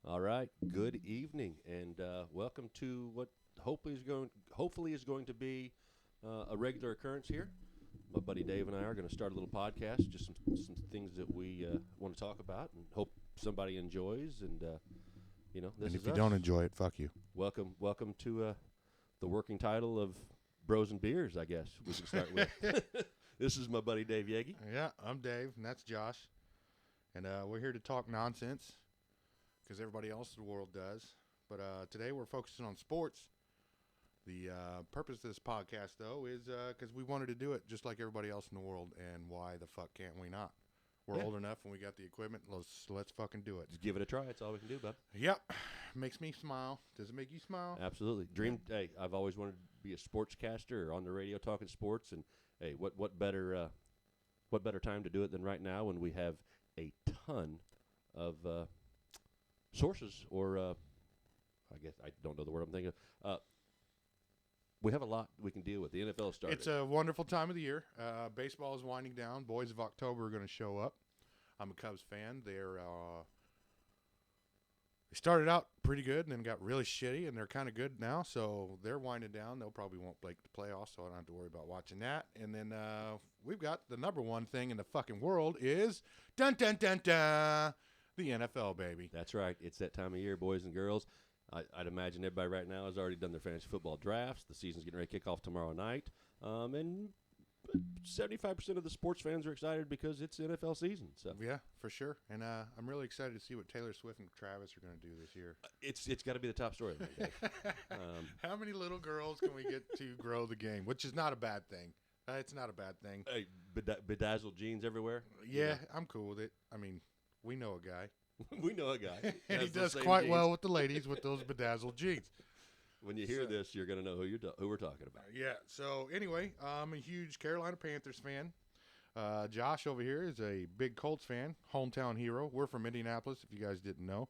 All right. Good evening, and welcome to what hopefully is going to be a regular occurrence here. My buddy Dave and I are going to start a little podcast, just some things that we want to talk about, and hope somebody enjoys. And this And is if you us. don't enjoy it, fuck you. Welcome to the working title of Bros and Beers. I guess we can start with. This is my buddy Dave Yegi. Yeah, I'm Dave, and that's Josh. And we're here to talk nonsense because everybody else in the world does. But today we're focusing on sports. The purpose of this podcast, though, is because we wanted to do it just like everybody else in the world. And why the fuck can't we not? We're Yeah. old enough and we got the equipment. Let's fucking do it. Just give it a try. That's all we can do, bud. Yep. Makes me smile. Does it make you smile? Absolutely. Hey, I've always wanted to be a sportscaster or on the radio talking sports, and hey, what better time to do it than right now when we have a ton of sources, or I guess I don't know the word I'm thinking of. We have a lot we can deal with. The NFL started. It's a wonderful time of the year. Baseball is winding down. Boys of October are going to show up. I'm a Cubs fan. They started out pretty good and then got really shitty, and they're kind of good now. So they're winding down. They'll probably won't make the playoffs, so I don't have to worry about watching that. And then we've got the number one thing in the fucking world is dun dun dun dun, the NFL, baby. That's right. It's that time of year, boys and girls. I'd imagine everybody right now has already done their fantasy football drafts. The season's getting ready to kick off tomorrow night. And 75% of the sports fans are excited because it's NFL season. So Yeah, for sure. And I'm really excited to see what Taylor Swift and Travis are going to do this year. it's got to be the top story of the night, Dave. How many little girls can we get to grow the game? Which is not a bad thing. It's not a bad thing. Hey, bedazzled jeans everywhere. Yeah, I'm cool with it. I mean, we know a guy. We know a guy. And he Has the does same quite jeans. well with the ladies with those bedazzled jeans. When you hear So- this, you're going to know who we're talking about. Yeah, so anyway, I'm a huge Carolina Panthers fan. Josh over here is a big Colts fan, hometown hero. We're from Indianapolis, if you guys didn't know.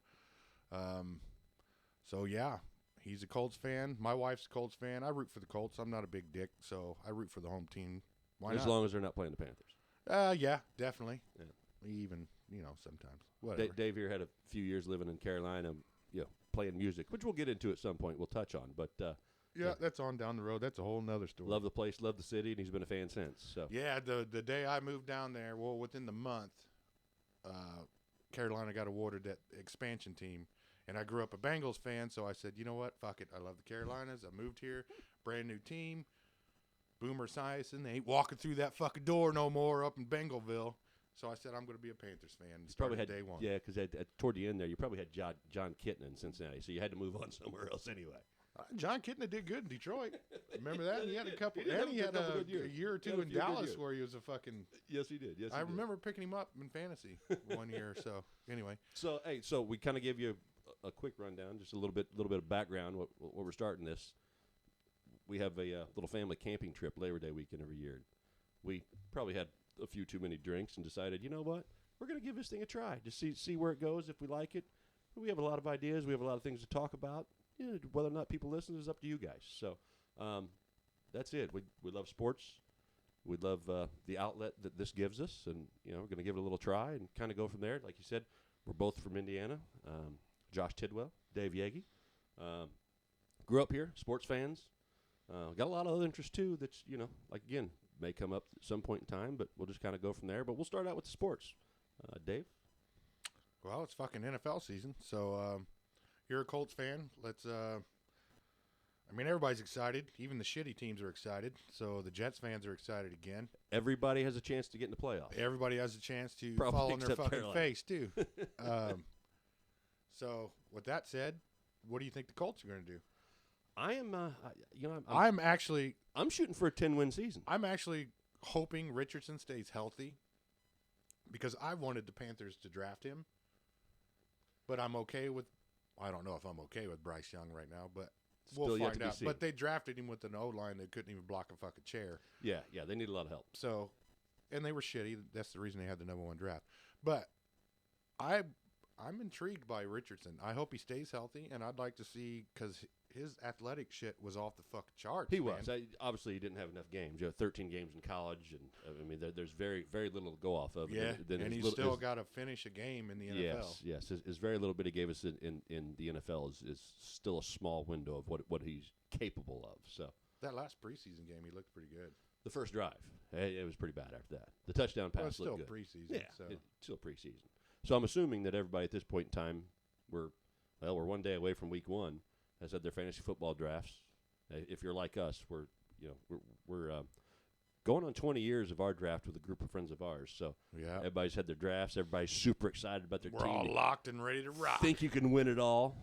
So, yeah, he's a Colts fan. My wife's a Colts fan. I root for the Colts. I'm not a big dick, so I root for the home team. Why As not? long as they're not playing the Panthers. Yeah, definitely. Yeah. Even, sometimes. Whatever. Dave here had a few years living in Carolina, playing music, which we'll get into at some point. We'll touch on, but Yeah, that's on down the road. That's a whole nother story. love the place, love the city, and he's been a fan since. So Yeah, the day I moved down there, well, within the month, Carolina got awarded that expansion team. And I grew up a Bengals fan, so I said, you know what? Fuck it. I love the Carolinas. I moved here. Brand new team. Boomer Esiason. They ain't walking through that fucking door no more up in Bengalville. So I said, I'm going to be a Panthers fan. he's probably had day one. Yeah, because toward the end there, you probably had John Kitten in Cincinnati, so you had to move on somewhere else anyway. John Kitna did good in Detroit. Remember that? And he had a couple. He had And he a had couple a good years. year or He had two a in few good Dallas years. where he was a fucking. Yes, he did. Yes, I remember picking him up in fantasy one year. So anyway, So we kind of gave you a quick rundown, just a little bit of background. What we're starting this. We have a little family camping trip Labor Day weekend every year. We probably had a few too many drinks and decided, you know what, we're going to give this thing a try, just see where it goes. If we like it, we have a lot of ideas. We have a lot of things to talk about. Whether or not people listen is up to you guys. So that's it. We love sports. We love the outlet that this gives us, and we're going to give it a little try and kind of go from there. Like you said, we're both from Indiana. Josh Tidwell, Dave Yegi. Grew up here, sports fans. Got a lot of other interests too that's, like again, may come up at some point in time, but we'll just kind of go from there. But we'll start out with the sports. Dave? well, it's fucking NFL season. So you're a Colts fan. I mean, everybody's excited. Even the shitty teams are excited. So the Jets fans are excited again. Everybody has a chance to get in the playoffs. Everybody has a chance to Probably fall on their except fucking Carolina. face too. So with that said, what do you think the Colts are going to do? I am, I'm I'm shooting for a 10-win season. I'm actually hoping Richardson stays healthy because I wanted the Panthers to draft him. But I'm okay with I don't know if I'm okay with Bryce Young right now, but Still we'll yet find to be out. seen. But they drafted him with an O-line that couldn't even block a fucking chair. Yeah, they need a lot of help. So, and they were shitty. That's the reason they had the number one draft. But I I'm intrigued by Richardson. I hope he stays healthy, and I'd like to see because his athletic shit was off the fucking charts. He man. was. Obviously, he didn't have enough games. 13 games in college, and I mean, there's very, very little to go off of. Yeah, Then and his he's still got to finish a game in the NFL. Yes. His very little bit he gave us in the NFL is still a small window of what he's capable of. So That last preseason game, he looked pretty good. the first drive, it was pretty bad after that. The touchdown pass Well, it's still looked good. preseason. Yeah, so. it's still preseason. So I'm assuming that everybody at this point in time, we're one day away from week 1, has had their fantasy football drafts. If you're like us, we're going on 20 years of our draft with a group of friends of ours. So Yeah. everybody's had their drafts. Everybody's super excited about their We're team. all locked and ready to rock. Think you can win it all.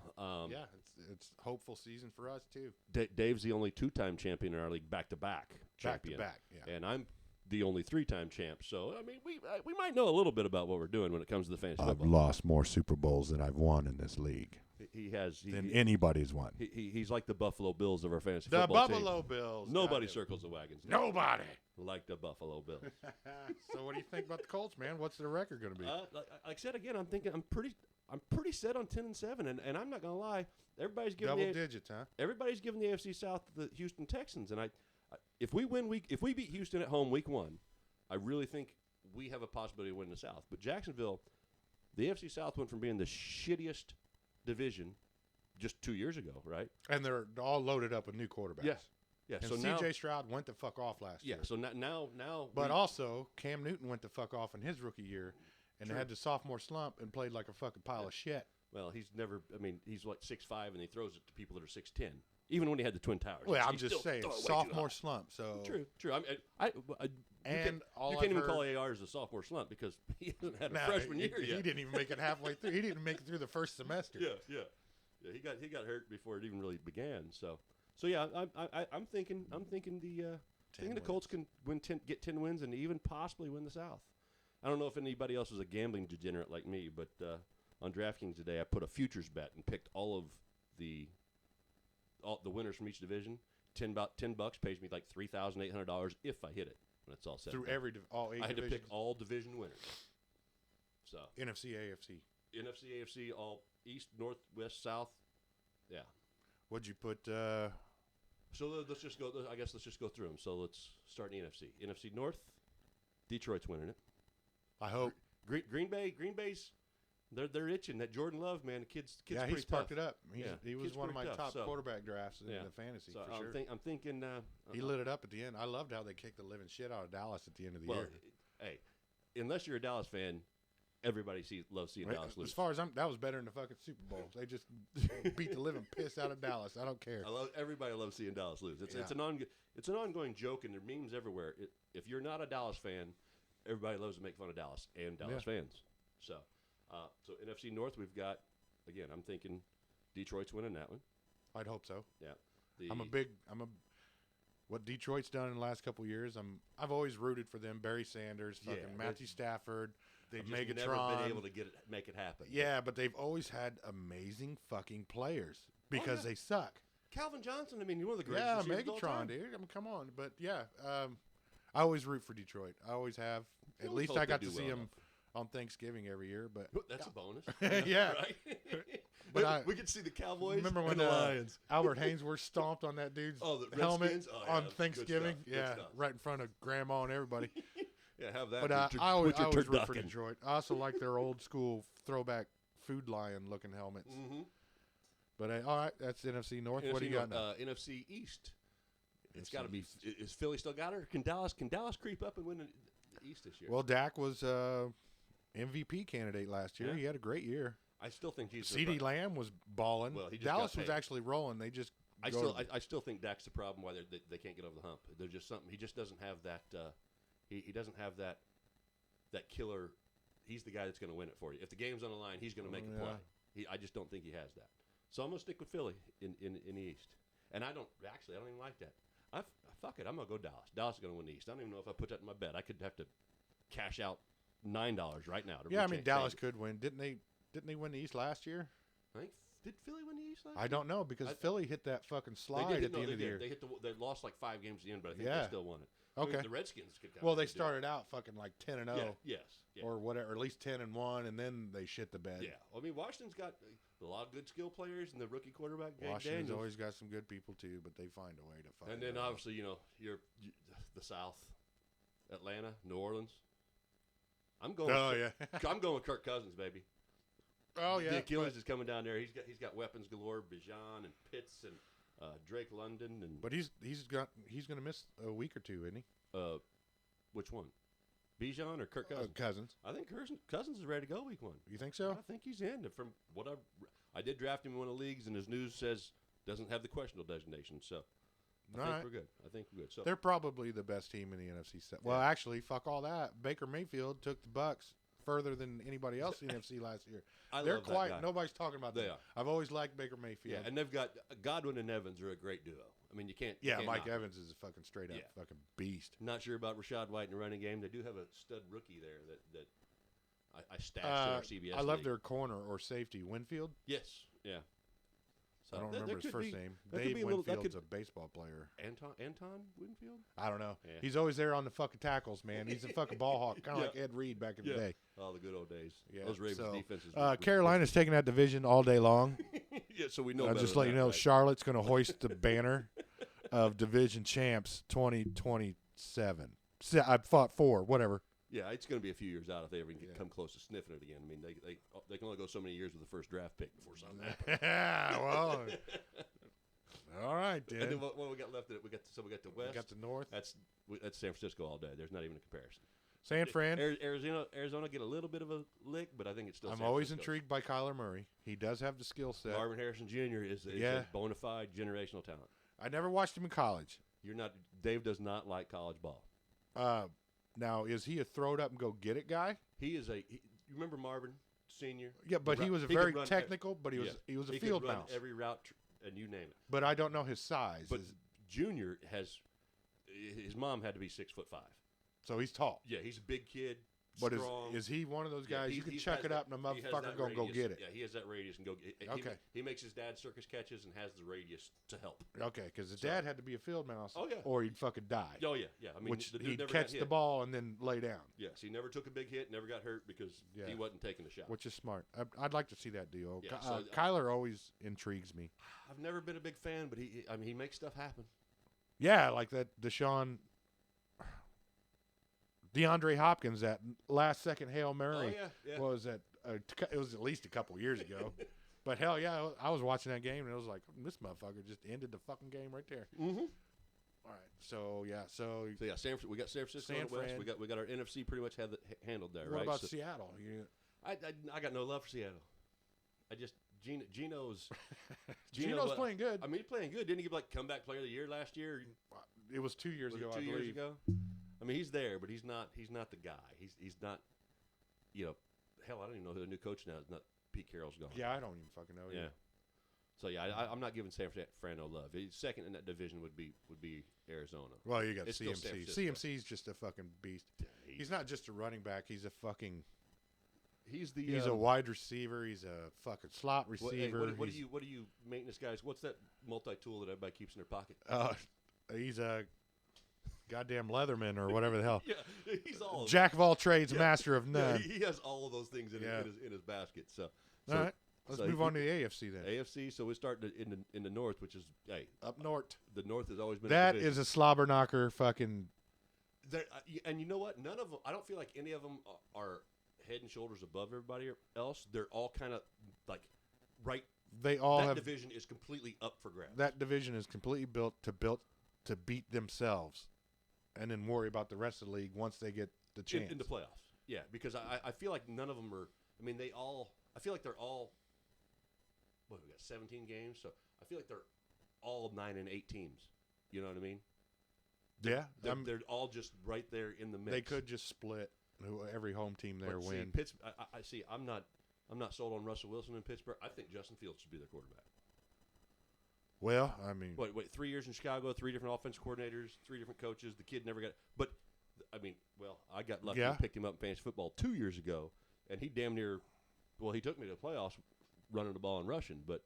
Yeah, it's hopeful season for us too. Dave's the only 2-time champion in our league, back-to-back champion. Back to back. Yeah. And I'm the only 3-time champ. So, I mean, we might know a little bit about what we're doing when it comes to the fantasy football. lost more Super Bowls than I've won in this league He has. than anybody's won. He's like the Buffalo Bills of our fantasy The football Buffalo team. Bills. Nobody Got it. circles the wagons. Nobody. Like the Buffalo Bills. So what do you think about the Colts, man? What's their record going to be? Like I said again, I'm pretty set on 10-7, and I'm not gonna lie. Everybody's giving Double digits, huh? everybody's giving the AFC South to the Houston Texans, and if we beat Houston at home week 1, I really think we have a possibility of winning the South. But Jacksonville, the AFC South went from being the shittiest division just 2 years ago, right? And they're all loaded up with new quarterbacks. Yeah. Yeah. And So C.J. now, Stroud went the fuck off last year. So now. But also, Cam Newton went the fuck off in his rookie year and True. had the sophomore slump and played like a fucking pile of shit. Well, he's never. I mean, he's like 6'5", and he throws it to people that are 6'10". Even when he had the Twin Towers. Well, I'm he's just still saying, throwing way too sophomore high. slump. So True. I mean, And all you I've can't even heard- call ARs a sophomore slump because he hasn't had a Nah, freshman he, year he yet. didn't even make it halfway through. He didn't make it through the first semester. Yeah. He got hurt before it even really began. So yeah, I'm thinking the Colts can get 10 wins and even possibly win the South. I don't know if anybody else is a gambling degenerate like me, but on DraftKings today I put a futures bet and picked all the winners from each division. About $10 pays me like $3,800 if I hit it. When it's all said. Through and done. all 8 I had to divisions. pick all division winners. So NFC, AFC. NFC, AFC, all East, North, West, South. Yeah. What'd you put? So let's just go. I guess let's just go through them. So let's start in the NFC. NFC North, Detroit's winning it. I hope. Green Bay's they're itching. That Jordan Love, man, the kid's Yeah, pretty he sparked tough. it up. He Kid's was one of my pretty tough, top so- quarterback drafts in Yeah. the fantasy So for I'm, sure. I'm thinking. He lit it up at the end. I loved how they kicked the living shit out of Dallas at the end of the Well, year. hey, unless you're a Dallas fan, everybody loves seeing Dallas lose. As far as that was better than the fucking Super Bowl. They just beat the living piss out of Dallas. I don't care. Everybody loves seeing Dallas lose. It's Yeah. it's an ongoing joke, and there are memes everywhere. If you're not a Dallas fan, everybody loves to make fun of Dallas and Dallas fans. So NFC North, we've got again. I'm thinking Detroit's winning that one. I'd hope so. Yeah, what Detroit's done in the last couple of years. I've always rooted for them. Barry Sanders, Yeah, fucking Matthew Stafford, they've just Megatron. never been able to make it happen. Yeah, but they've always had amazing fucking players because yeah. they suck. Calvin Johnson. I mean, one of the greatest Yeah, receivers of all time. Megatron, dude. I mean, come on. But yeah, I always root for Detroit. I always have. You At always least hope I they got do to see well them enough. on Thanksgiving every year. But That's a bonus. Yeah. Right? But we could see the Cowboys remember when and the Lions. Albert Haynesworth stomped on that dude's The helmet Redskins? Oh, yeah, on that's good Thanksgiving? stuff. Good Yeah, stuff. right in front of Grandma and everybody. Yeah, have that. But with your- I always with your root for turducken. Detroit. I also like their old school throwback Food Lion looking helmets. Mm-hmm. But all right, that's NFC North. What do you got now? NFC East. It's NFC got to be. East. Is Philly still got her? Can Dallas creep up and win the East this year? Well, Dak was MVP candidate last year. Yeah. He had a great year. I still think he's. CeeDee Lamb was balling. Well, he just Dallas got was paid. actually rolling. They just I go still, to- I still think Dak's the problem why they can't get over the hump. There's just something. He just doesn't have that. He doesn't have that killer. He's the guy that's going to win it for you. If the game's on the line, he's going to make a play. I just don't think he has that. So I'm going to stick with Philly in the East. And I don't even like that. Fuck it. I'm going to go Dallas. Dallas is going to win the East. I don't even know if I put that in my bet. I could have to cash out $9 right now. Dallas could win. Didn't they win the East last year? I think Did Philly win the East last I year? don't know because Philly hit that fucking They slide did at the end of the year. They lost like 5 games at the end, but I think Yeah. they still won it. Okay. The Redskins could. Well, they could do it. started out fucking like 10-0 Yeah. Yes. Yeah. or whatever, or at least 10-1, and then they shit the bed. Yeah. I mean, Washington's got a lot of good skill players, and the rookie quarterback, Jake Washington's Daniels. always got some good people too, but they find a way to fucking. And then win. obviously, the South, Atlanta, New Orleans. I'm going. Oh with, yeah. I'm going with Kirk Cousins, baby. Oh yeah. The Achilles is coming down there. He's got weapons galore, Bijan and Pitts and Drake London and. But he's gonna miss a week or two, isn't he? Which one? Bijan or Kirk Cousins? Cousins. I think Cousins is ready to go week 1. You think so? I think he's in. From what I did draft him in one of the leagues, and his news says doesn't have the questionable designation. So I think we're good. I think we're good. So They're probably the best team in the NFC South. Well, Yeah. actually, fuck all that. Baker Mayfield took the Bucks further than anybody else in the NFC last year. They're love that quiet. guy. Nobody's talking about They them. are. I've always liked Baker Mayfield. Yeah, and they've got Godwin and Evans are a great duo. I mean, you can't. Yeah, you can't Mike knock them. Evans is a fucking straight up Yeah. fucking beast. Not sure about Rashad White in the running game. They do have a stud rookie there that I stashed in our CBS. I love league. their corner or safety, Winfield. Yes, yeah. So I don't there remember his could first be- name. there could Dave be a little- that Winfield's could- a baseball player. Anton Winfield. I don't know. Yeah. He's always there on the fucking tackles, man. He's a fucking ball hawk, kind of Yeah. like Ed Reed back in the Yeah. day. Oh, the good old days. Yeah, Those Ravens so, defenses. Carolina's taking that division all day long. Yeah, so we know. I'll better just than let you that, know, right? Charlotte's going to hoist the banner of division champs 2027. I fought 4, whatever. Yeah, it's going to be a few years out if they ever can Yeah. come close to sniffing it again. I mean, they can only go so many years with the first draft pick before something happens. Yeah, well, all right, And then then. what we got left? We got the We West. got the North. That's San Francisco all day. There's not even a comparison. San Fran. Arizona get a little bit of a lick, but I think it's still. I'm San always Francisco. intrigued by Kyler Murray. He does have the skill set. Marvin Harrison Jr. is Yeah. a bona fide generational talent. I never watched him in college. Dave does not like college ball. Now, is he a throw it up and go get it guy? He is you remember Marvin Senior? Yeah, but he was a He very could run technical, but he was a he field could run mouse. every route and you name it. But I don't know his size. But Junior his mom had to be 6'5". So he's tall. Yeah, he's a big kid. But strong. is he one of those Yeah, guys he- you can he chuck has it that- up and the he has motherfucker that gonna go radius. get it? Yeah, he has that radius and go get it. Okay. He makes his dad circus catches and has the radius to help. Okay, because his So- dad had to be a field mouse. Oh, yeah. Or he'd fucking die. Oh yeah, yeah. I mean, Which the dude he'd never catch got the hit. ball and then lay down, Yes, he never took a big hit, never got hurt because Yeah. he wasn't taking the shot. which is smart. I'd like to see that deal. Yeah, so- Kyler always intrigues me. I've never been a big fan, but he makes stuff happen. Yeah, like that DeAndre Hopkins, that last second Hail Mary. Oh yeah, yeah. What was that? It was at least a couple years ago. But hell yeah, I was watching that game and it was like, this motherfucker just ended the fucking game right there. Mm-hmm. All right, so yeah, so So yeah, we got San Francisco San in the West. Fran. We got our NFC pretty much handled there, what right? about So Seattle? I got no love for Seattle. Geno's Geno's playing good. I mean, he's playing good. Didn't he get like comeback player of the year last year? It was 2 years Was ago, it 2 I years believe. ago? I mean, he's there, but he's not the guy. He's not. Hell, I don't even know who the new coach now is. Not Pete Carroll's gone. Yeah, I don't even fucking know. Yeah. So yeah, I'm not giving San Fran no love. Second in that division would be Arizona. Well, you got It's still San CMC. Francisco. CMC's just a fucking beast. He's not just a running back. He's a fucking. He's the. He's a wide receiver. He's a fucking slot receiver. What do you maintenance guys? What's that multi-tool that everybody keeps in their pocket? He's a goddamn Leatherman or whatever the hell. Yeah, he's all Jack of all trades, master of Yeah, none. he has all of those things in his basket. So All right, let's move on to the AFC then. AFC. So we start in the North, which is Up north. the North has always been That a division. is a slobber knocker. Fucking. And you know what? None of them. I don't feel like any of them are head and shoulders above everybody else. They're all kind of like right. They all That have. division is completely up for grabs. That division is completely built to beat themselves, and then worry about the rest of the league once they get the chance. in the playoffs. Yeah, because I feel like none of them are. I mean, they all. I feel like they're all. What we got 17 games, so I feel like they're all 9 and 8 teams. You know what I mean? Yeah, They're all just right there in the mix. they could just split every home team there But win. See, I see. I'm not sold on Russell Wilson in Pittsburgh. I think Justin Fields should be their quarterback. Well, I mean, Wait, 3 years in Chicago, 3 different offensive coordinators, 3 different coaches. The kid never got. But I mean, well, I got lucky Yeah. and picked him up in fantasy football 2 years ago, and he damn near. Well, he took me to the playoffs, running the ball and rushing. But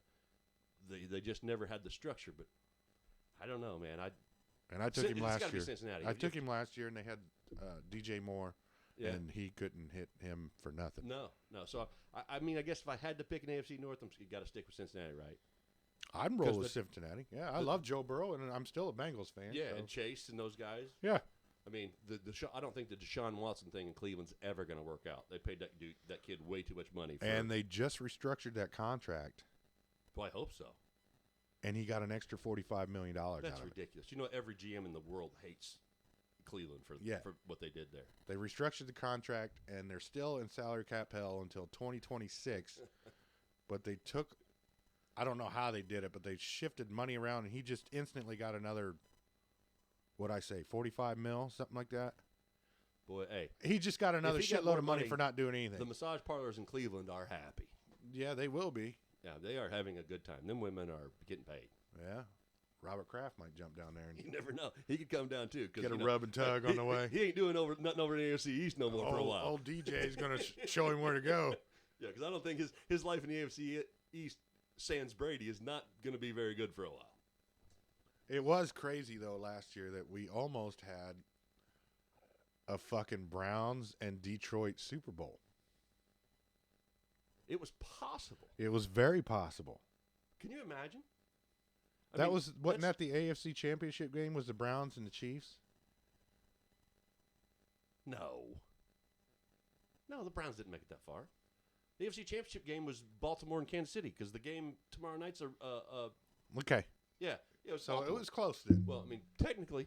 they just never had the structure. But I don't know, man. And I took him It's last gotta be year. Cincinnati. I took him last year, and they had DJ Moore, Yeah. and he couldn't hit him for nothing. No. So I mean, I guess if I had to pick an AFC North, you got to stick with Cincinnati, right? I'd roll 'Cause with Cincinnati. Yeah, I love Joe Burrow, and I'm still a Bengals fan. Yeah, so. and Chase and those guys. Yeah. I mean, I don't think the Deshaun Watson thing in Cleveland's ever going to work out. They paid that kid way too much money. And they just restructured that contract, well, I hope so. and he got an extra $45 million out That's of it. ridiculous. You know, every GM in the world hates Cleveland for what they did there. They restructured the contract, and they're still in salary cap hell until 2026. But they took, I don't know how they did it, but they shifted money around, and he just instantly got another, what'd I say, 45 mil, something like that. Boy, hey, He just got another he got shitload more of money money, for not doing anything. the massage parlors in Cleveland are happy. Yeah, they will be. Yeah, they are having a good time. Them women are getting paid. Yeah. Robert Kraft might jump down there and You never know. He could come down too. 'Cause, get a you know, rub and tug on the way. He ain't doing nothing over in the AFC East no more for a while. Old DJ's going to show him where to go. Yeah, because I don't think his life in the AFC East sans Brady is not going to be very good for a while. It was crazy, though, last year that we almost had a fucking Browns and Detroit Super Bowl. It was possible. It was very possible. Can you imagine? Wasn't that the AFC Championship game? Was the Browns and the Chiefs? No, the Browns didn't make it that far. The AFC Championship game was Baltimore and Kansas City because the game tomorrow night's Okay. yeah. It was So Baltimore. it was close then. Well, I mean, technically,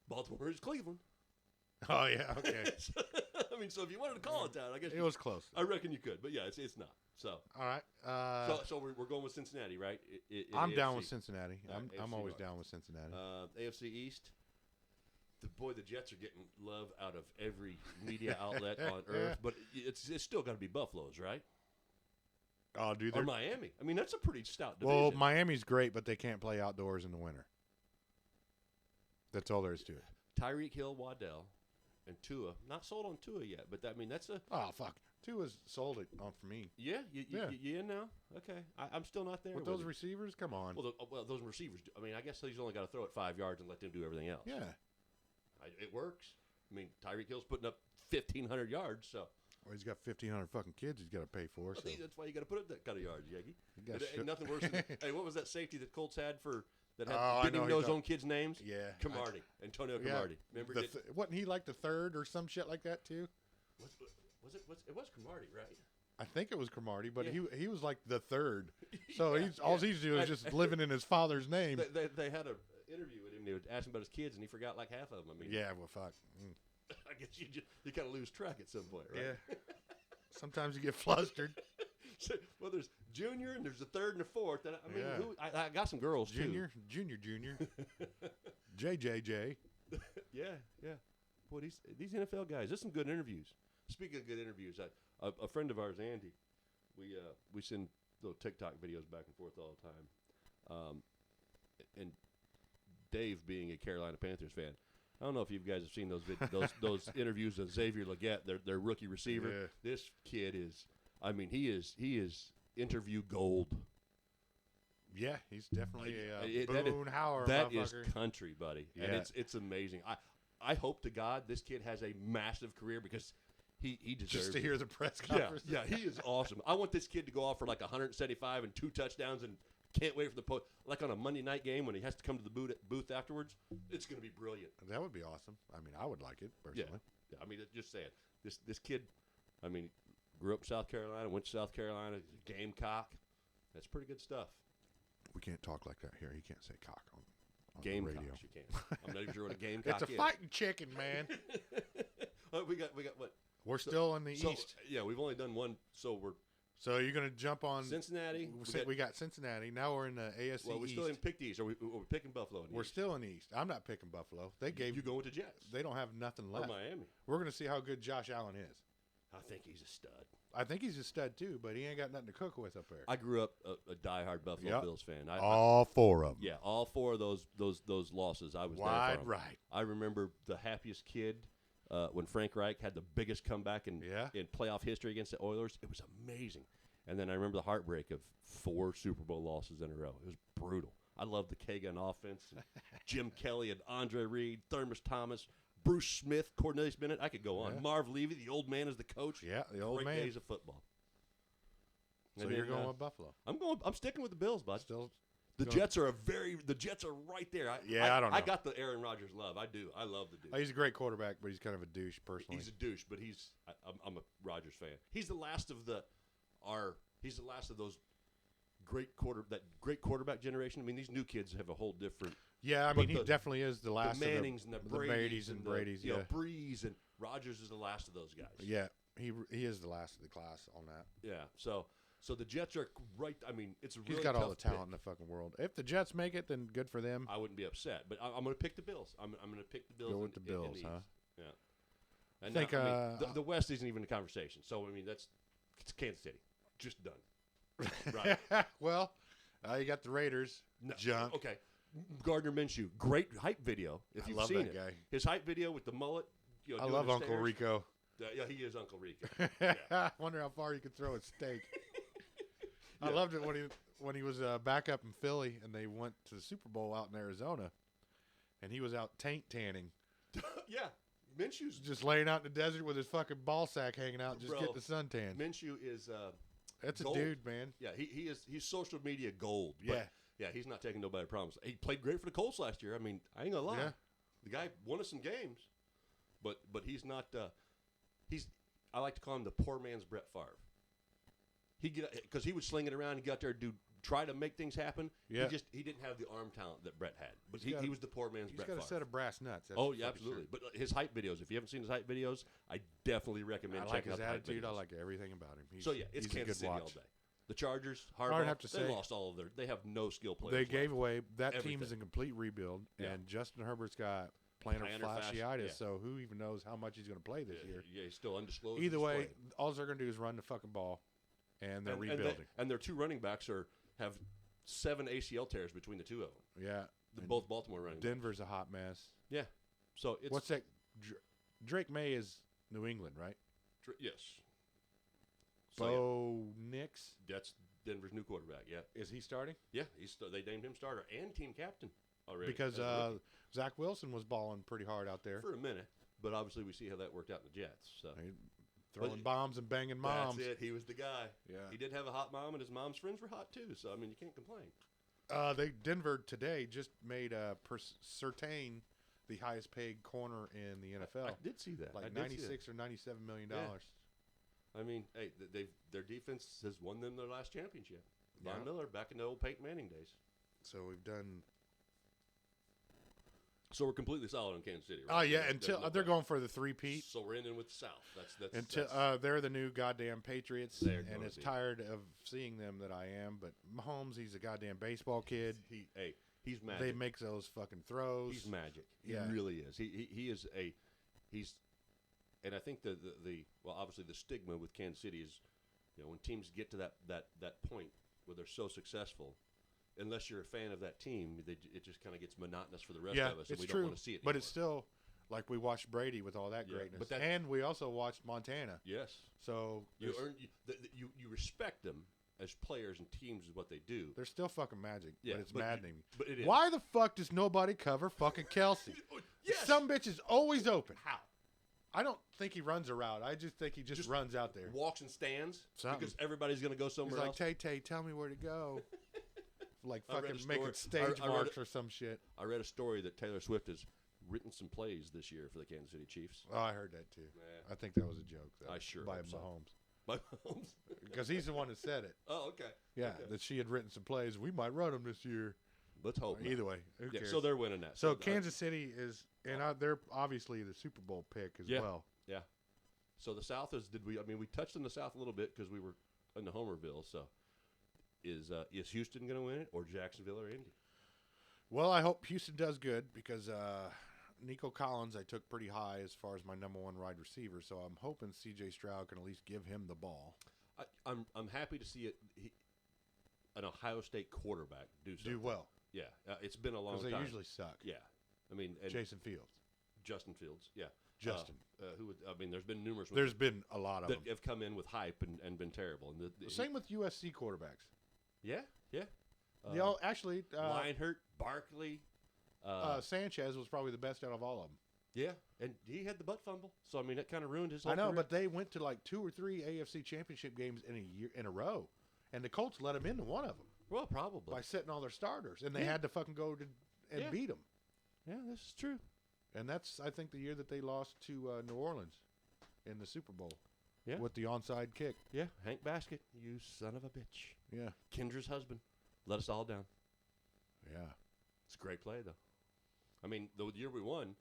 Baltimore is Cleveland. Oh, yeah. Okay. I mean, so if you wanted to call it that, I guess It was close. I reckon you could, but yeah, it's not. So, All right. so we're going with Cincinnati, right? In I'm down AFC. with Cincinnati. All right, I'm AFC always North. down with Cincinnati. AFC East. The Jets are getting love out of every media outlet on earth, but it's still got to be Buffalo's, right? Oh, dude. Or Miami. I mean, that's a pretty stout division. Well, Miami's great, but they can't play outdoors in the winter. That's all there is to it. Tyreek Hill, Waddell, and Tua. Not sold on Tua yet, but I mean that's a Oh, fuck. Tua's sold it on for me. yeah. Yeah. You in now? Okay, I'm still not there With those receivers, come on. Well, those receivers. I mean, I guess he's only got to throw it 5 yards and let them do everything else. Yeah. It works. I mean, Tyreek Hill's putting up 1,500 yards, so Well, he's got 1,500 fucking kids he's got to pay for. So. that's why you got to put up that kind of yards, Yegi. He got Ain't nothing worse than hey, what was that safety that Colts had that Oh, I didn't know even know he's his own kids' names? Yeah. Camardi, Antonio Yeah. Camardi. Remember? Wasn't he like the third or some shit like that too? It was Camardi, right? I think it was Cromartie, but Yeah. he was like the third. So Yeah, all he's doing is just living in his father's name. They had an interview with him. They would ask him about his kids, and he forgot like half of them. I mean, Yeah, well, fuck. I guess you kind of lose track at some point, right? Yeah. Sometimes you get flustered. So, well, there's junior, and there's a third and a fourth. And I mean, Yeah. I got some girls Junior. JJJ. Yeah. Boy, these NFL guys. There's some good interviews. Speaking of good interviews, a friend of ours, Andy, we send little TikTok videos back and forth all the time. And Dave, being a Carolina Panthers fan, I don't know if you guys have seen those interviews of Xavier Legette, their rookie receiver. Yeah. This kid is, I mean, he is interview gold. Yeah, he's definitely a That is- Boone Howard That motherfucker. is country, buddy, and Yeah. it's amazing. I hope to God this kid has a massive career because he deserves Just to it. hear the press Yeah, conference. yeah, he is awesome. I want this kid to go off for like 175 and 2 touchdowns, and can't wait for the like on a Monday night game when he has to come to the booth afterwards. It's going to be brilliant. That would be awesome. I mean, I would like it personally. Yeah, I mean, just saying, this kid, I mean, grew up in South Carolina, went to South Carolina, Gamecock. That's pretty good stuff. We can't talk like that here. He can't say cock on the Gamecocks, radio. you can. I'm not even sure what a Gamecock It's a is. fighting chicken, man. We got what? We're still in the So, East. yeah, we've only done one, so we're So you're going to jump on Cincinnati. We got Cincinnati. Now we're in the AFC Well, we're East. still in pick the East. Are we picking Buffalo? In the We're East? still in the East. I'm not picking Buffalo. They gave You going with the Jets They don't have nothing or left. Miami? We're going to see how good Josh Allen is. I think he's a stud. I think he's a stud too, but he ain't got nothing to cook with up there. I grew up a diehard Buffalo Yep. Bills fan. All 4 of them. Yeah, all 4 of those losses I was Wide there for. right. I remember the happiest kid when Frank Reich had the biggest comeback in Yeah. playoff history against the Oilers. It was amazing. And then I remember the heartbreak of 4 Super Bowl losses in a row. It was brutal. I love the K-Gun offense. And Jim Kelly and Andre Reed, Thurman Thomas, Bruce Smith, Cornelius Bennett. I could go on. Yeah. Marv Levy, the old man as the coach. Yeah, the old Great man. days of football. So And you're then, going with Buffalo. I'm sticking with the Bills, bud. Still, The going- Jets are right there. I don't know. I got the Aaron Rodgers love. I do. I love the dude. he's a great quarterback, but he's kind of a douche personally. He's a douche, but I'm a Rodgers fan. He's the last of those great quarterback generation. I mean, these new kids have a whole different. Yeah, I But mean, he the- definitely is the last the Mannings of and the the Brady's and and Brady's. you Yeah, know, Breeze and Rodgers is the last of those guys. yeah, he is the last of the class on that. Yeah. So the Jets are right. I mean, it's a He's really got all tough the talent pick. in the fucking world. If the Jets make it, then good for them. I wouldn't be upset, but I'm going to pick the Bills. I'm going to pick the Bills. Go with the in Bills, East. huh? Yeah. And Think, now, the West isn't even a conversation. So I mean, it's Kansas City, just done. Right. Well, you got the Raiders. No, Junk. Okay. Gardner Minshew, great hype video. If I you've love seen that it, guy. his hype video with the mullet. You know, I doing love the Uncle stairs. Rico. Yeah, he is Uncle Rico. I wonder how far you could throw a steak. I Yeah. loved it when he was back up in Philly and they went to the Super Bowl out in Arizona, and he was out tank tanning, Yeah, Minshew's just laying out in the desert with his fucking ball sack hanging out, just Bro. getting the suntan. Minshew is. That's a gold. dude, man. Yeah, he's social media gold. But Yeah. yeah, he's not taking nobody promise. He played great for the Colts last year. I mean, I ain't gonna lie. Yeah. The guy won us some games, but he's not. I like to call him the poor man's Brett Favre. Because he would sling it around. He got there to try to make things happen. Yeah. He didn't have the arm talent that Brett had. But He's got he a- was the poor man's He's Brett got a Favre. set of brass nuts. That's Oh for yeah, fucking absolutely. sure. But his hype videos, if you haven't seen his hype videos, I definitely recommend I like checking his out the hype attitude. I videos. like everything about him. So yeah, it's he's a Kansas good City watch. all day. The Chargers, I Harbaugh, would have to they say- lost all of their. They have no skill players. They left. gave away that team Everything. is in complete rebuild, Yeah. and Justin Herbert's got plantar Plantar fasciitis. yeah. So who even knows how much he's going to play this year? Yeah, he's still undisclosed. Either He's way, playing. all they're going to do is run the fucking ball, and they're and rebuilding. and their 2 running backs have 7 ACL tears between the 2 of them. Yeah, and Both Baltimore running backs. Denver's a hot mess. Yeah. So it's What's that? Drake May is New England, right? yes. So Bo Nix, that's Denver's new quarterback. Yeah. is he starting? Yeah. They named him starter and team captain already. Because as a rookie. Zach Wilson was balling pretty hard out there, for a minute, but obviously we see how that worked out in the Jets. So throwing But- bombs and banging moms. that's it. He was the guy. Yeah. He did have a hot mom, and his mom's friends were hot too. So I mean, you can't complain. Denver today just made Surtain the highest paid corner in the NFL, I did see that. I like did see that. $96 or $97 million. Yeah. I mean, hey, their defense has won them their last championship. Von Yeah. Miller back in the old Peyton Manning days. So we've done. So we're completely solid on Kansas City. Oh Right? yeah, There's until no they're question. going for the three-peat. So we're ending with the South. That's Until they're the new goddamn Patriots, They're and gonna it's be. tired of seeing them that I am. But Mahomes, he's a goddamn baseball kid. He's magic. They make those fucking throws. He's magic. Yeah. He really is. He is he's, and I think the well, obviously the stigma with Kansas City is, when teams get to that point where they're so successful, unless you're a fan of that team, it just kind of gets monotonous for the rest yeah, of us, and it's we true. don't want to see it. But it's anymore. still like we watched Brady with all that Yeah, greatness, but that- and we also watched Montana. yes, So you there's- earn you respect them as players and teams is what they do. they're still fucking magic, Yeah, but it's but you- maddening. But it is. Why the fuck does nobody cover fucking Kelsey? Yes. Some bitch is always open. How? I don't think he runs a route. I just think he just runs out there. Walks and stands Something. because everybody's going to go He's somewhere like, else. Tay Tay, tell me where to go. Like I read a fucking story- making stage I read marks it- or some shit. I read a story that Taylor Swift has written some plays this year for the Kansas City Chiefs. Oh, I heard that too. Yeah. I think that was a joke. Though, I sure by hope so. Mahomes, By Mahomes. because he's the one that said it. Oh, okay. Yeah, Okay. that she had written some plays. We might run them this year. Let's hope. not. Either way, who Yeah, cares? so they're winning that. So Kansas City is, and they're obviously the Super Bowl pick as Yeah. well. Yeah. So the South is. We touched on the South a little bit because we were in the Homerville. So is Houston going to win it or Jacksonville or Indy? Well, I hope Houston does good because Nico Collins I took pretty high as far as my number one wide receiver. So I'm hoping C.J. Stroud can at least give him the ball. I'm happy to see an Ohio State quarterback do something. Do well Yeah, it's been a long because time. they usually suck. Yeah, I mean, and Jason Fields. Justin Fields. Yeah, Justin. Who would, I mean, there's been numerous ones There's been a lot of that them. have come in with hype and been terrible. And Same with USC quarterbacks. Yeah. Actually, Leinhart, Barkley. Sanchez was probably the best out of all of them. Yeah, and he had the butt fumble. So, I mean, it kind of ruined his whole I know, career. but they went to like 2 or 3 AFC championship games in a row, and the Colts let them into one of them Well, probably. by setting all their starters, and they Yeah. had to fucking go and Yeah. beat them. Yeah, this is true. And that's, I think, the year that they lost to New Orleans in the Super Bowl. Yeah. With the onside kick. Yeah, Hank Basket, you son of a bitch. Yeah. Kendra's husband let us all down. Yeah. It's a great play, though. I mean, the year we won,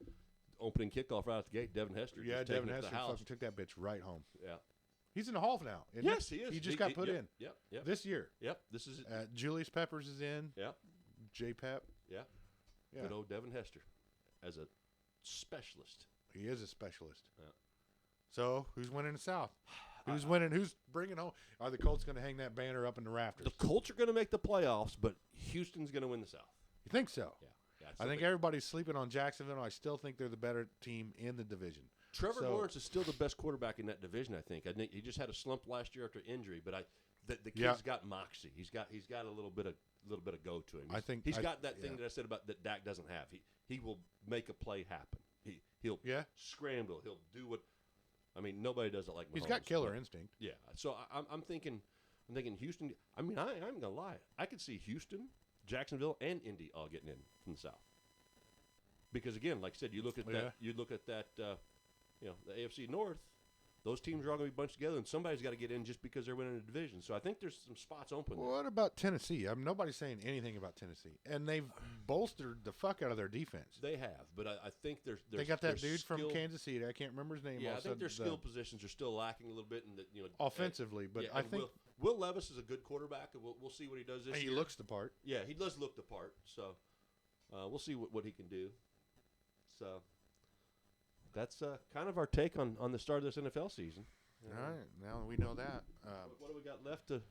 opening kickoff right out the gate, Devin Hester. Yeah, just taking Devin it to Hester the house. fucking took that bitch right home. Yeah. He's in the Hall now. Isn't Yes, he? he is. He just got put yep, in Yep. this year. Yep. This is it. Julius Peppers is in. Yep. J. Pep. Yeah. Yeah. Good old Devin Hester as a specialist. He is a specialist. Yeah. So, who's winning the South? Who's winning? Who's bringing home? Are the Colts going to hang that banner up in the rafters? The Colts are going to make the playoffs, but Houston's going to win the South. You think so? Yeah. I think everybody's sleeping on Jacksonville. I still think they're the better team in the division. Trevor So- Lawrence is still the best quarterback in that division. I think he just had a slump last year after injury, but the kid's Yeah. got moxie. He's got a little bit of go to him. I think- he's I- got that thing yeah. that I said about that Dak doesn't have. He will make a play happen. He'll Yeah. scramble. He'll do what. I mean, nobody does it like Mahomes. He's got killer but- instinct. Yeah. So I'm thinking Houston. I mean, I'm gonna lie. I could see Houston, Jacksonville, and Indy all getting in from the South. Because again, like I said, you look at that. You look at that. The AFC North. Those teams are all going to be bunched together, and somebody's got to get in just because they're winning a division. So I think there's some spots open there. What about Tennessee? Nobody's saying anything about Tennessee, and they've bolstered the fuck out of their defense. They have, but I think there's They got that there's dude from skill- Kansas City. I can't remember his name. Yeah, I also think their the- skill positions are still lacking a little bit, and offensively, but yeah, I and think Will Levis is a good quarterback, and we'll see what he does this he year. looks the part. Yeah, he does look the part. So we'll see what he can do. So that's kind of our take on the start of this NFL season. All right, now we know that. What do we got left to?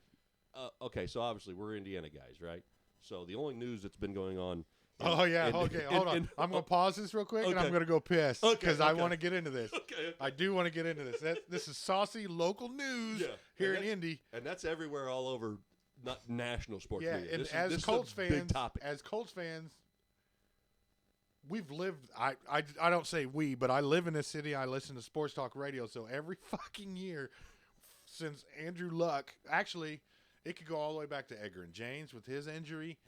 Okay, so obviously we're Indiana guys, right? So the only news that's been going on. Okay, hold on. I'm going to pause this real quick, and I'm Okay. going to go piss Okay, because I okay. want to get into this. Okay. I do want to get into this. This is saucy local news Yeah, here and in Indy. And that's everywhere, all over, not national sports Yeah, media. and This as is Colts a big topic. fans, we've lived. I don't say we, but I live in this city. I listen to sports talk radio, so every fucking year since Andrew Luck, actually, it could go all the way back to Edgar and James with his injury.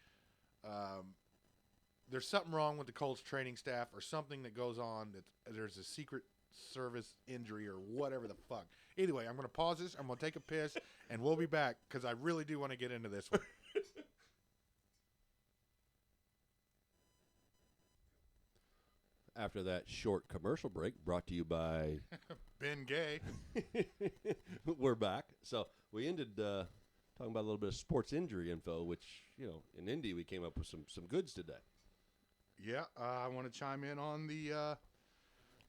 There's something wrong with the Colts training staff, or something that goes on. That there's a secret service injury or whatever the fuck. Either way, I'm going to pause this. I'm going to take a piss, and we'll be back because I really do want to get into this one. After that short commercial break, brought to you by Ben Gay. we're back. So we ended talking about a little bit of sports injury info, which in Indy we came up with some goods today. Yeah, I want to chime in on the,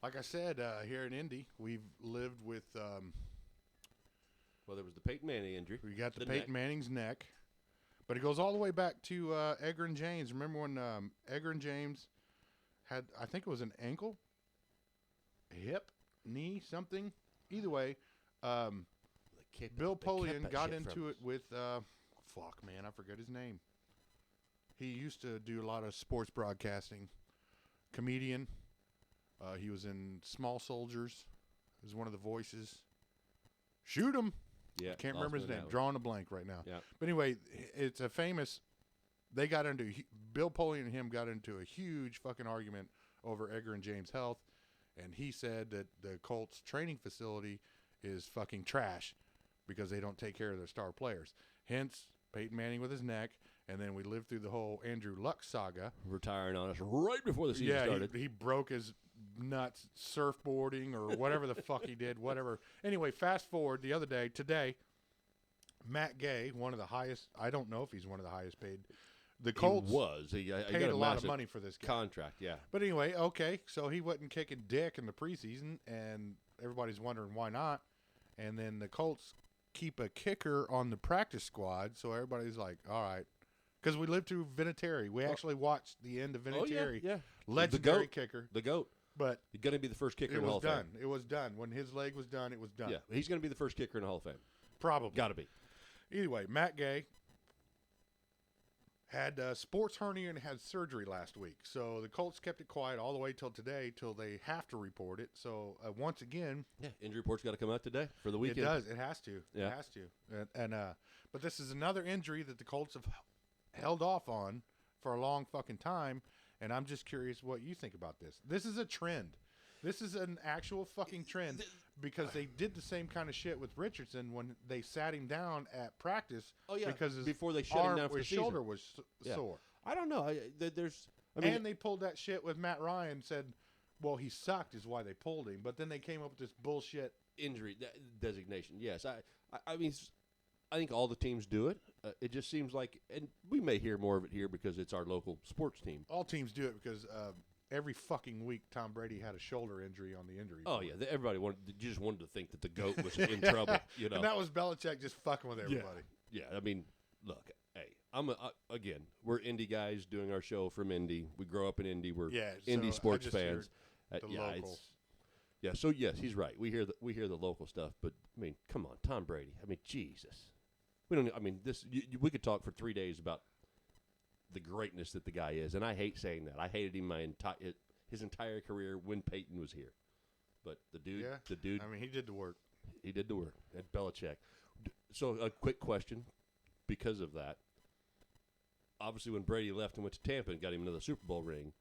like I said, here in Indy, we've lived with, Well, there was the Peyton Manning injury. we got the neck. Peyton Manning's neck, but it goes all the way back to Edgar and James. Remember when Edgar and James had, I think it was an ankle, a hip, knee, something. Either way, Bill Polian got into it with, fuck, man, I forget his name. He used to do a lot of sports broadcasting. Comedian. He was in Small Soldiers. He was one of the voices. Shoot him. Yeah, Can't remember his lost me name. on that Drawing a blank right now. Yeah. But anyway, it's a famous. They got into Bill Polian and him got into a huge fucking argument over Edgar and James' health, and he said that the Colts training facility is fucking trash because they don't take care of their star players. Hence, Peyton Manning with his neck, and then we lived through the whole Andrew Luck saga. Retiring on us right before the season started. He broke his nuts surfboarding or whatever the fuck he did, whatever. Anyway, fast forward today, Matt Gay, one of the highest, I don't know if he's one of the highest paid. The Colts He got paid a lot of massive money for this guy. contract. Yeah. But anyway, okay, so he wasn't kicking dick in the preseason, and everybody's wondering why not. And then the Colts keep a kicker on the practice squad, so everybody's like, all right. Because we lived through Vinatieri. We actually watched the end of Vinatieri. Oh, yeah. Legendary goat. kicker. The GOAT. But He's going to be the first kicker it in the Hall was of done. Fame. It was done. When his leg was done, it was done. Yeah, he's going to be the first kicker in the Hall of Fame. Probably. Got to be. Anyway, Matt Gay had sports hernia and had surgery last week. So the Colts kept it quiet all the way till today, till they have to report it. So once again, Yeah, injury report's got to come out today for the weekend. it does. It has to. Yeah. It has to. And but this is another injury that the Colts have held off on for a long fucking time. And I'm just curious what you think about this. This is a trend. This is an actual fucking trend because they did the same kind of shit with Richardson when they sat him down at practice. Oh, yeah, because his before they shut him down for his the season. shoulder was Yeah. sore. I don't know. I mean, And they pulled that shit with Matt Ryan. Said, well, he sucked is why they pulled him. But then they came up with this bullshit. injury designation. Yes, I mean, I think all the teams do it. It just seems like, and we may hear more of it here because it's our local sports team. All teams do it because every fucking week Tom Brady had a shoulder injury on the injury. Oh report. yeah, everybody you just wanted to think that the GOAT was in trouble. You know, And that was Belichick just fucking with everybody. yeah. I mean, look, hey, again, we're Indy guys doing our show from Indy. We grow up in Indy. We're Yeah, Indy so I sports just fans. heard the local. Yeah, so yes, he's right. We hear the local stuff, but I mean, come on, Tom Brady. I mean, Jesus. We don't. I mean, we could talk for 3 days about the greatness that the guy is, and I hate saying that. I hated him his entire career when Peyton was here. But the dude, I mean, he did the work. he did the work at Belichick. So a quick question, because of that. Obviously, when Brady left and went to Tampa and got him another Super Bowl ring,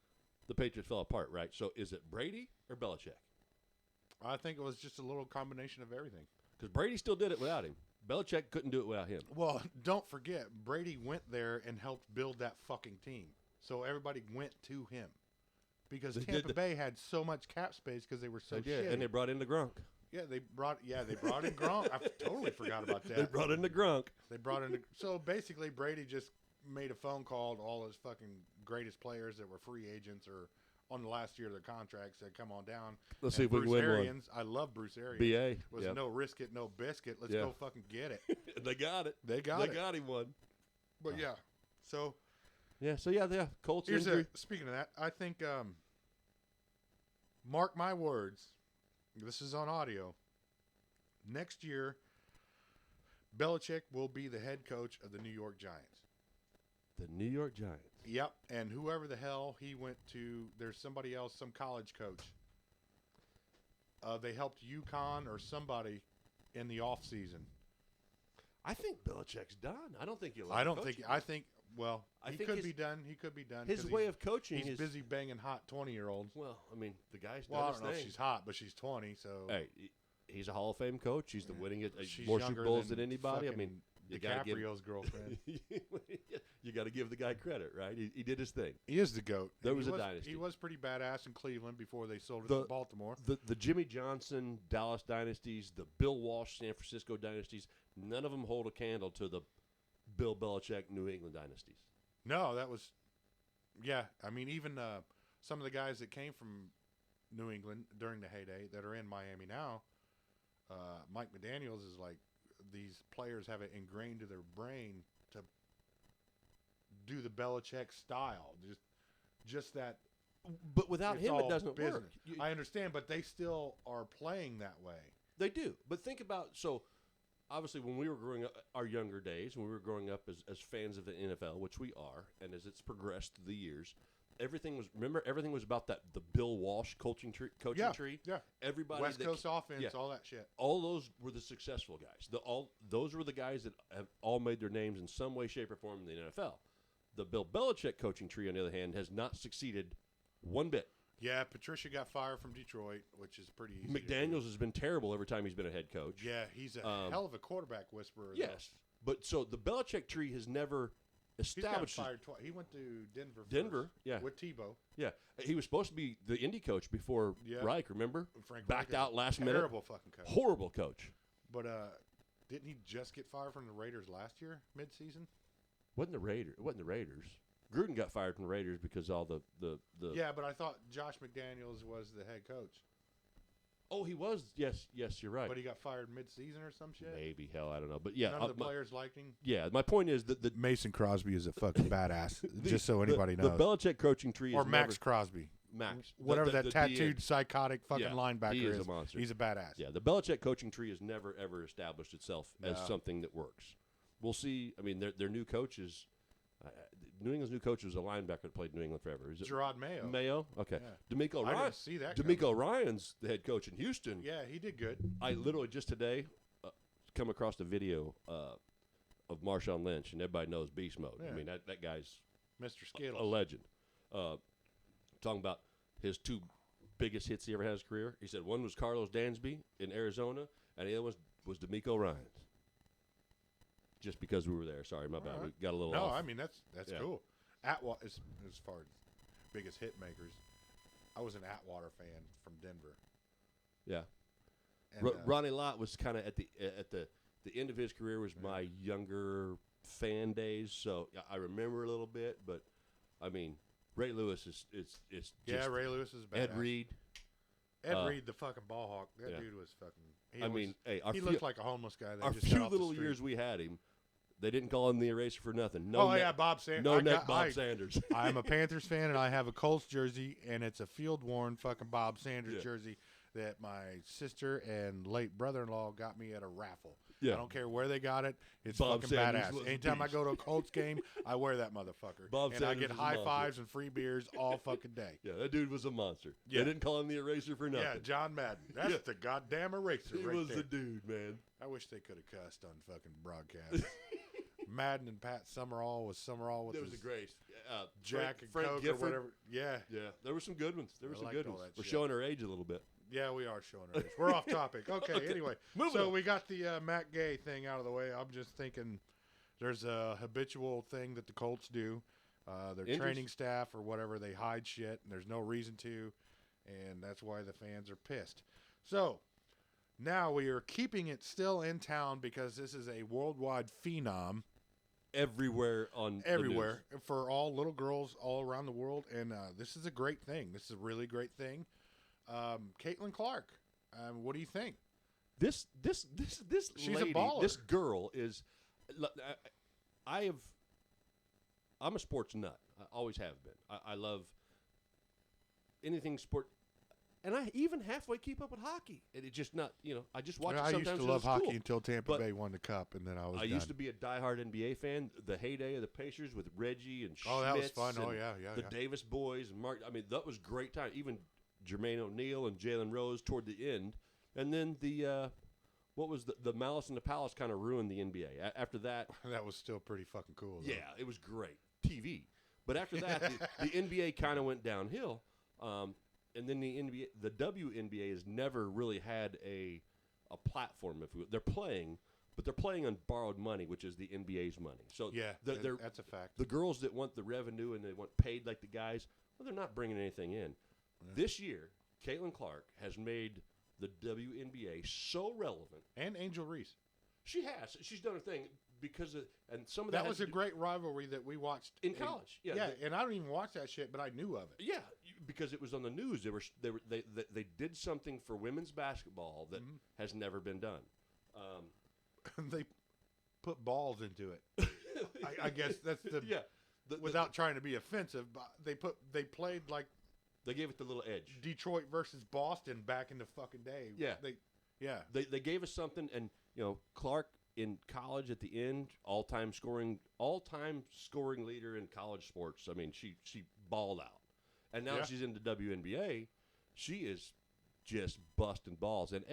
the Patriots fell apart, right? So is it Brady or Belichick? I think it was just a little combination of everything. Because Brady still did it without him. Belichick couldn't do it without him. Well, don't forget, Brady went there and helped build that fucking team. So everybody went to him. Because They did Tampa the- Bay had so much cap space because they were so They did, shitty. and they brought in the Gronk. They brought in Gronk. I totally forgot about that. They brought in the Gronk. They brought in so basically Brady just made a phone call to all his fucking greatest players that were free agents or on the last year of their contracts. Said, "Come on down." Let's see And if we can Bruce win one. Arians, I love Bruce Arians. BA. Was Yep. no risk it, no biscuit. Let's Yeah. go fucking get it. They got it. They got They it. got him one. But yeah, so Yeah, so yeah. Colts here's injury. speaking of that, I think mark my words. This is on audio. Next year, Belichick will be the head coach of the New York Giants. The New York Giants. Yep, and whoever the hell he went to, there's somebody else, some college coach. They helped UConn or somebody in the off season. I think Belichick's done. I don't think he'll. I don't think. I think. Well, I he think could his- be done. He could be done. his 'cause way he's- of coaching He's is busy banging hot 20-year-olds. Well, I mean, the guy's Well, I done don't know his if thing. she's hot, but she's 20, so Hey, he's a Hall of Fame coach. He's the winning she's more younger Super Bowls than anybody. I fucking mean, you got to give DiCaprio's girlfriend. you got to give the guy credit, right? He did his thing. He is the GOAT. There And was he a dynasty. He was pretty badass in Cleveland before they sold it The- to Baltimore. The Jimmy Johnson Dallas dynasties, the Bill Walsh San Francisco dynasties, none of them hold a candle to the Bill Belichick New England dynasties. No, that was, yeah. I mean, even some of the guys that came from New England during the heyday that are in Miami now, Mike McDaniels is like, these players have it ingrained to their brain to do the Belichick style. Just that. But without it's him, all it doesn't business. work. I understand, but they still are playing that way. They do. But think about, so obviously when we were growing up, our younger days, when we were growing up as fans of the NFL, which we are, and as it's progressed through the years, everything was about the Bill Walsh coaching tree. Yeah. Everybody West Coast offense, yeah. all that shit. All those were the successful guys. Those were the guys that have all made their names in some way, shape, or form in the NFL. The Bill Belichick coaching tree, on the other hand, has not succeeded one bit. Yeah, Patricia got fired from Detroit, which is pretty easy. to do. McDaniels has been terrible every time he's been a head coach. Yeah, he's a hell of a quarterback whisperer. though. Yes, but so the Belichick tree has never He's got established. fired twice. He went to Denver. Denver, first yeah. with Tebow. Yeah, he was supposed to be the Indy coach before Yeah. Reich. Remember, Frank backed Reich, out last minute. Terrible fucking coach. Horrible coach. But didn't he just get fired from the Raiders last year, mid-season? Wasn't the Raiders? It wasn't the Raiders. Gruden got fired from the Raiders because all the. Yeah, but I thought Josh McDaniels was the head coach. Oh, he was. Yes, you're right. But he got fired mid-season or some shit. Maybe hell, I don't know. But yeah, None of the players liked him. my point is that Mason Crosby is a fucking badass. Just so the anybody knows. the Belichick coaching tree Or is Max never, Crosby. Max, whatever that the tattooed DN. psychotic fucking Yeah, linebacker he is a monster. He's a badass. Yeah, the Belichick coaching tree has never ever established itself as No. something that works. We'll see. I mean, their new coach is New England's new coach was a linebacker that played New England forever. Is it Gerard Mayo. Mayo? Okay, Yeah. D'Amico I Ryan. didn't see that. D'Amico Ryan's the head coach in Houston. coming. Yeah, he did good. I literally just today come across a video of Marshawn Lynch, and everybody knows beast mode. Yeah. I mean, that guy's Mr. Skittles. a legend. Talking about his two biggest hits he ever had in his career. He said one was Carlos Dansby in Arizona, and the other was D'Amico Ryan's. Just because we were there. Sorry, my bad. right. We got a little No, off. I mean that's Yeah. cool. As far as biggest hit makers, I was an Atwater fan from Denver. Yeah. And, Ronnie Lott was kind of at the end of his career was my younger fan days, so I remember a little bit. But I mean, Ray Lewis is just Ray Lewis is badass. Ed Reed. Ed Reed, the fucking ball hawk. That Yeah. dude was fucking. I mean, hey, our he few, looked like a homeless guy. That our just few got off little the street. years we had him, they didn't call him the eraser for nothing. No, Oh yeah, Bob Sanders. no neck Bob Sanders. I'm a Panthers fan, and I have a Colts jersey, and it's a field-worn fucking Bob Sanders Yeah. jersey that my sister and late brother-in-law got me at a raffle. Yeah. I don't care where they got it. It's Bob fucking Sanders was badass. a Anytime I beast. go to a Colts game, I wear that motherfucker. Bob and I Sanders get was a high monster. fives and free beers all fucking day. Yeah, that dude was a monster. Yeah. They didn't call him the eraser for nothing. Yeah, John Madden. That's Yeah. the goddamn eraser he right was there. the dude, man. I wish they could have cussed on fucking broadcast. Madden and Pat Summerall with That was his a great. Jack and Frank Coke Gifford. or whatever. Yeah. Yeah, there were some good ones. There were I some liked good all ones. that We're shit. showing our age a little bit. Yeah, we are showing our age. We're off topic. Okay, anyway. Moving So on. we got the Matt Gay thing out of the way. I'm just thinking there's a habitual thing that the Colts do. Their Injuries. training staff or whatever, they hide shit, and there's no reason to, and that's why the fans are pissed. So now we are keeping it still in town because this is a worldwide phenom Everywhere on everywhere for all little girls all around the world, and this is a great thing. This is a really great thing. Caitlin Clark, what do you think? This She's a lady, baller. this girl is. I'm a sports nut. I always have been. I love anything sport, and I even halfway keep up with hockey. And it just not, I just watch it I sometimes. used to 'cause love it's hockey cool. until Tampa But Bay won the cup, and then I was I done. used to be a diehard NBA fan. The heyday of the Pacers with Reggie and Oh, that was Schmitz fun. Oh, and yeah. the Davis boys and Mark. I mean, that was great time. Even Jermaine O'Neal and Jalen Rose toward the end, and then what was the Malice in the Palace kind of ruined the NBA. After that, That was still pretty fucking cool. Though. yeah, it was great TV. But after that, the NBA kind of went downhill, and then the WNBA has never really had a platform. If they're playing, but they're playing on borrowed money, which is the NBA's money. So Yeah, they're that's a fact. the girls that want the revenue and they want paid like the guys, well, they're not bringing anything in. This year, Caitlin Clark has made the WNBA so relevant. And Angel Reese. She has. She's done a thing because of, and some of That that was has a to do- great rivalry that we watched in college. Yeah, Yeah, and I don't even watch that shit, but I knew of it. yeah, because it was on the news. They did something for women's basketball that has never been done. They put balls into it. I guess that's the Yeah, without trying to be offensive, but they played like they gave it the little edge. Detroit versus Boston back in the fucking day. Yeah. They They gave us something, and Clark in college at the end, all-time scoring leader in college sports. I mean, she balled out, and now Yeah. she's in the WNBA. She is just busting balls, and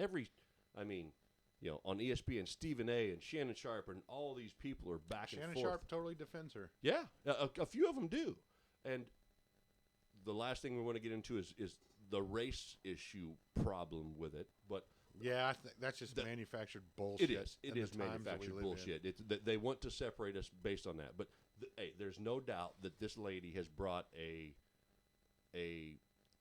on ESPN, Stephen A. and Shannon Sharp and all these people are back Shannon and forth. Sharp totally defends her. Yeah, a few of them do, and the last thing we want to get into is the race issue problem with it, but. Yeah, I think that's just The- manufactured bullshit. It is. It in the is times that we manufactured live in. bullshit. They want to separate us based on that. But hey, there's no doubt that this lady has brought a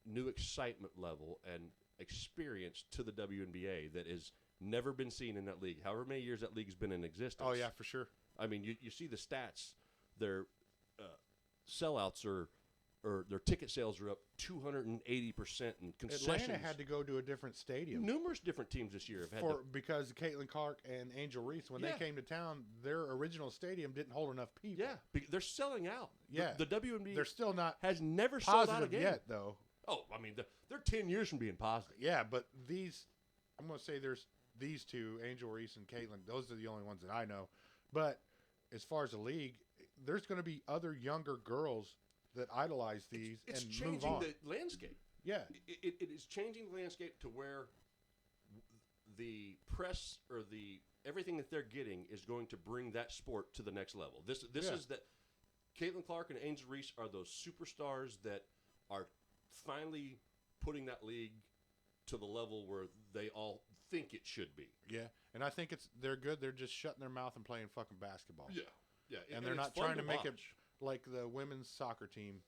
new excitement level and experience to the WNBA that has never been seen in that league. However many years that league's been in existence. Oh yeah, for sure. I mean, you see the stats. Their sellouts or their ticket sales are up 280% in concessions. Atlanta had to go to a different stadium Numerous different teams this year have had to because Caitlin Clark and Angel Reese, when Yeah. they came to town, their original stadium didn't hold enough people. Yeah, they're selling out. Yeah. The WNBA They're still not has never sold out positive again. yet, though. Oh, I mean, they're 10 years from being positive. Yeah, but I'm going to say there's these two, Angel Reese and Caitlin. Those are the only ones that I know. But as far as the league, there's going to be other younger girls that idolize these It's and move changing on. the landscape. Yeah, It is changing the landscape to where the press or everything that they're getting is going to bring that sport to the next level. This Yeah. is that Caitlin Clark and Angel Reese are those superstars that are finally putting that league to the level where they all think it should be. yeah. And I think they're good. They're just shutting their mouth and playing fucking basketball. Yeah, And they're it's not fun trying to make it watch. like the women's soccer team.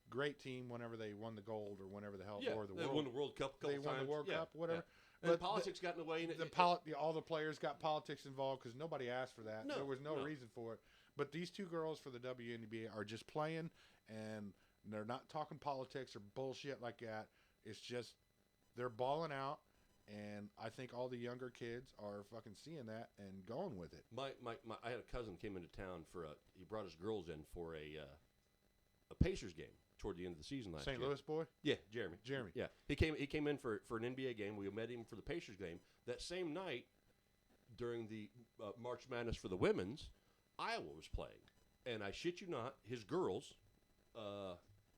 Great team whenever they won the gold or whenever the hell Yeah, or the they world. won the World Cup. A couple They won the times. World Yeah, Cup, whatever. Yeah. And But politics got in the way. And all the players got politics involved because nobody asked for that. No, There was no no. reason for it. But these two girls for the WNBA are just playing, and they're not talking politics or bullshit like that. It's just they're balling out, and I think all the younger kids are fucking seeing that and going with it. I had a cousin came into town he brought his girls in for a Pacers game toward the end of the season last St. year. Louis boy, Yeah, Jeremy. Jeremy. Yeah, he came in for an NBA game. We met him for the Pacers game. That same night, during the March Madness for the women's, Iowa was playing, and I shit you not, his girls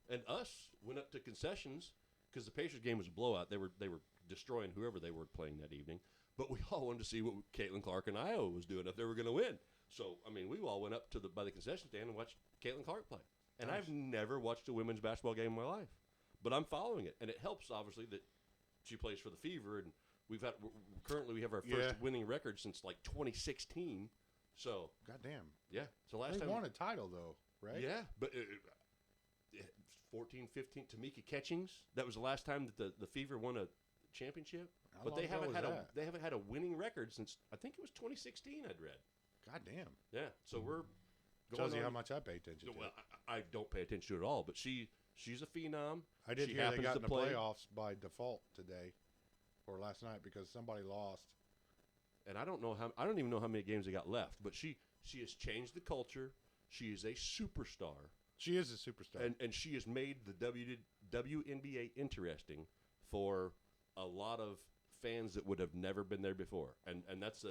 and us went up to concessions because the Pacers game was a blowout. They were destroying whoever they were playing that evening. But we all wanted to see what Caitlin Clark and Iowa was doing if they were going to win. So I mean, we all went up by the concession stand and watched Caitlin Clark play. And Nice. I've never watched a women's basketball game in my life, but I'm following it, and it helps obviously that she plays for the Fever, and currently we have our first Yeah. winning record since like 2016. So Goddamn. yeah, so last They time won a title though, right? yeah, but 14, 15 Tamika Catchings. That was the last time that the Fever won a championship. How But long they ago haven't was had that? they haven't had a winning record since I think it was 2016. I'd read. Goddamn. Yeah, so we're Tells you on- how much I pay attention to. Well, I don't pay attention to it at all, but she's a phenom. I did she hear they happens got to in the play. playoffs by default today or last night because somebody lost. And I don't even know how many games they got left. But she has changed the culture. She is a superstar, She is a superstar. and she has made the WNBA interesting for a lot of fans that would have never been there before. And that's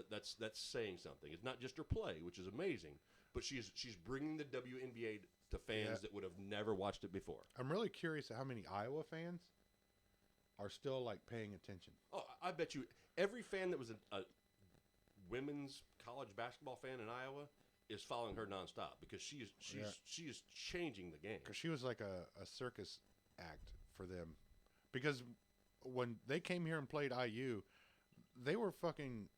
saying something. It's not just her play, which is amazing, but she's bringing the WNBA to fans Yeah. that would have never watched it before. I'm really curious how many Iowa fans are still like paying attention. Oh, I bet you every fan that was a women's college basketball fan in Iowa is following her nonstop because she is changing the game. Because she was like a circus act for them. Because when they came here and played IU, they were fucking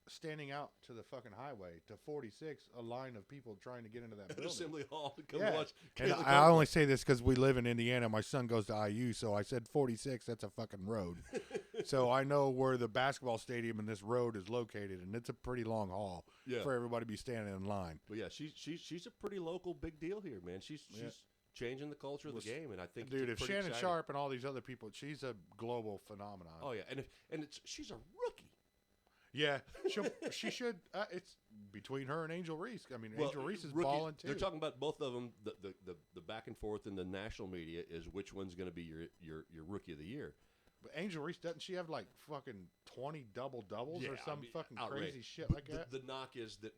standing out to the fucking highway to 46, a line of people trying to get into that At building. Assembly Hall to come Yeah. watch. And Caitlin I Clark only say this because we live in Indiana. My son goes to IU, so I said 46. That's a fucking road. So I know where the basketball stadium and this road is located, and it's a pretty long haul Yeah. for everybody to be standing in line. But yeah, she's a pretty local big deal here, man. She's Yeah. changing the culture of the game, and I think Dude, it's if pretty Shannon exciting. Sharp and all these other people, she's a global phenomenon. Oh yeah, and she's a rookie. Yeah, she should. It's between her and Angel Reese. I mean, Angel Reese is rookie- balling too. They're talking about both of them. The back and forth in the national media is which one's going to be your rookie of the year. But Angel Reese, doesn't she have like fucking 20 double-doubles or Yeah, some I mean, fucking outrageous. crazy shit But like that? The knock is that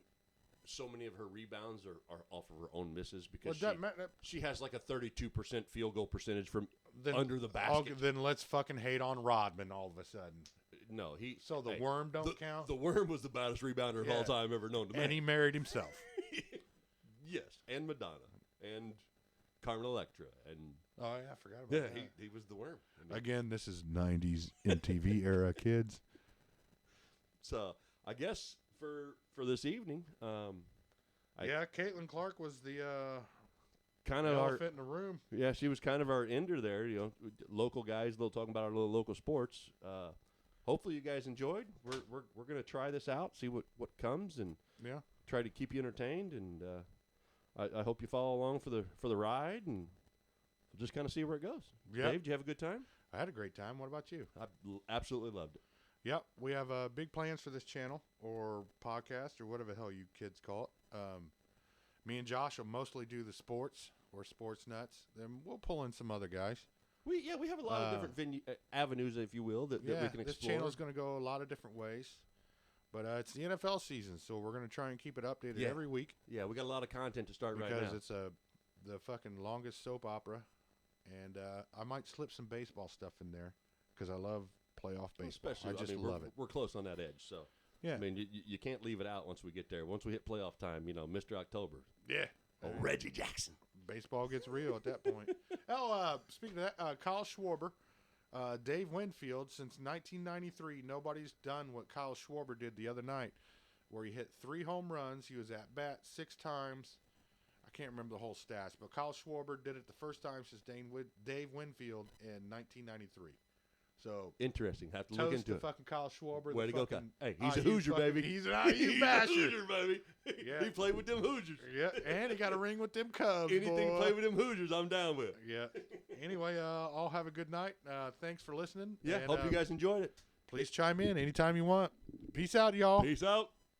so many of her rebounds are off of her own misses Well, because it doesn't matter. she has like a 32% field goal percentage from Then- under the basket. Okay, then let's fucking hate on Rodman all of a sudden. No, So the worm don't count? The worm was the baddest rebounder of Yeah. all time ever known to man. And he married himself. Yes, and Madonna and Carmen Electra and Oh, yeah, I forgot about yeah, that. he was the worm. I mean, Again, this is 90s MTV era, kids. so I guess for this evening, Yeah, Caitlin Clark was the kind of our elephant in the room. yeah, she was kind of our ender there. You know, local guys, they'll talking about our little local sports. Hopefully, you guys enjoyed. We're gonna try this out, see what comes, and Yeah. try to keep you entertained. And I hope you follow along for the ride, and we'll just kind of see where it goes. Yep. Dave, did you have a good time? I had a great time. What about you? I absolutely loved it. Yep, we have big plans for this channel or podcast or whatever the hell you kids call it. Me and Josh will mostly do the sports or sports nuts. Then we'll pull in some other guys. We have a lot of different avenues, if you will, that we can explore. This channel is going to go a lot of different ways. But it's the NFL season, so we're going to try and keep it updated every week. Yeah, we got a lot of content to start right now. Because it's the fucking longest soap opera. And I might slip some baseball stuff in there because I love playoff baseball. Especially, I just mean, love it. We're close on that edge, so. Yeah. I mean, you can't leave it out once we get there. Once we hit playoff time, Mr. October. Yeah. Oh, Reggie Jackson. Baseball gets real at that point. Speaking of that, Kyle Schwarber, Dave Winfield, since 1993, nobody's done what Kyle Schwarber did the other night, where he hit 3 home runs. He was at bat 6 times. I can't remember the whole stats, but Kyle Schwarber did it the first time since Dave Winfield in 1993. So interesting. Have to toast look into to it. fucking Kyle Schwarber. Way to go, Kyle. Hey, he's a IU Hoosier, baby. He's an IU He's basher. a Hoosier, baby. Yeah. He played with them Hoosiers. Yeah, and he got a ring with them Cubs. Anything boy. to play with them Hoosiers, I'm down with. Yeah. Anyway, all have a good night. Thanks for listening. Yeah, and, hope you guys enjoyed it. Please chime in anytime you want. Peace out, y'all. Peace out.